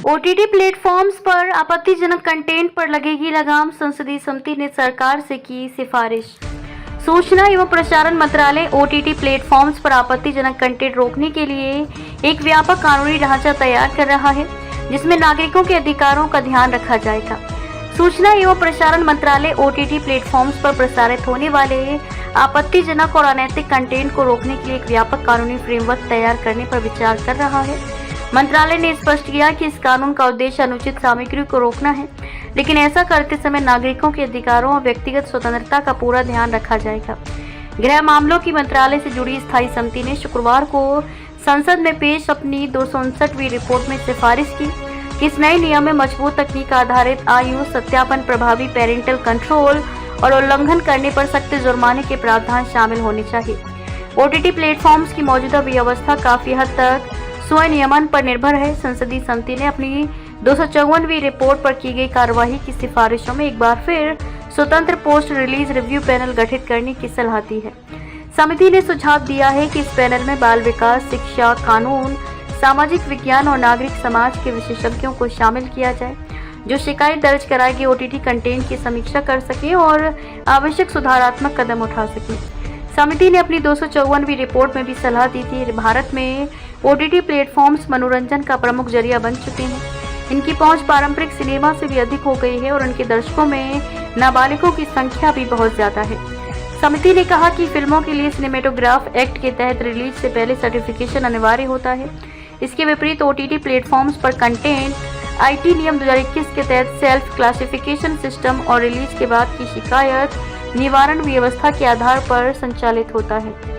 OTT platforms पर आपत्तिजनक content पर लगेगी लगाम, संसदीय समिति ने सरकार से की सिफारिश। सूचना एवं प्रसारण मंत्रालय ओटीटी प्लेटफॉर्म्स पर आपत्तिजनक कंटेंट रोकने के लिए एक व्यापक कानूनी ढांचा तैयार कर रहा है, जिसमें नागरिकों के अधिकारों का ध्यान रखा जाएगा। सूचना एवं प्रसारण मंत्रालय ओटीटी प्लेटफॉर्म्स पर प्रसारित होने वाले आपत्तिजनक और अनैतिक कंटेंट को रोकने के लिए एक व्यापक कानूनी फ्रेमवर्क तैयार करने पर विचार कर रहा है। मंत्रालय ने स्पष्ट किया कि इस कानून का उद्देश्य अनुचित सामग्री को रोकना है, लेकिन ऐसा करते समय नागरिकों के अधिकारों और व्यक्तिगत स्वतंत्रता का पूरा ध्यान रखा जाएगा। गृह मामलों की मंत्रालय से जुड़ी स्थायी समिति ने शुक्रवार को संसद में पेश अपनी 259वीं रिपोर्ट में सिफारिश की कि इस नए नियम में मजबूत तकनीक आधारित आयु सत्यापन, प्रभावी पेरेंटल कंट्रोल और उल्लंघन करने पर सख्त जुर्माने के प्रावधान शामिल होने चाहिए। ओटीटी प्लेटफॉर्म्स की मौजूदा व्यवस्था काफी हद तक स्वनियमन पर निर्भर है। संसदीय समिति ने अपनी 254वीं रिपोर्ट पर की गई कार्यवाही की सिफारिशों में एक बार फिर स्वतंत्र पोस्ट रिलीज रिव्यू पैनल गठित करने की सलाह दी है। समिति ने सुझाव दिया है कि इस पैनल में बाल विकास, शिक्षा, कानून, सामाजिक विज्ञान और नागरिक समाज के विशेषज्ञों को शामिल किया जाए, जो शिकायत दर्ज कराए गए ओटीटी कंटेंट की समीक्षा कर सके और आवश्यक सुधारात्मक कदम उठा सके। समिति ने अपनी 254वीं रिपोर्ट में भी सलाह दी थी। भारत में ओटीटी प्लेटफॉर्म्स मनोरंजन का प्रमुख जरिया बन चुके हैं। इनकी पहुंच पारंपरिक सिनेमा से भी अधिक हो गई है और उनके दर्शकों में नाबालिगों की संख्या भी बहुत ज्यादा है। समिति ने कहा कि फिल्मों के लिए सिनेमेटोग्राफ एक्ट के तहत रिलीज से पहले सर्टिफिकेशन अनिवार्य होता है। इसके विपरीत ओटीटी प्लेटफॉर्म्स पर कंटेंट आईटी नियम 2021 के तहत सेल्फ क्लासिफिकेशन सिस्टम और रिलीज के बाद की शिकायत निवारण व्यवस्था के आधार पर संचालित होता है।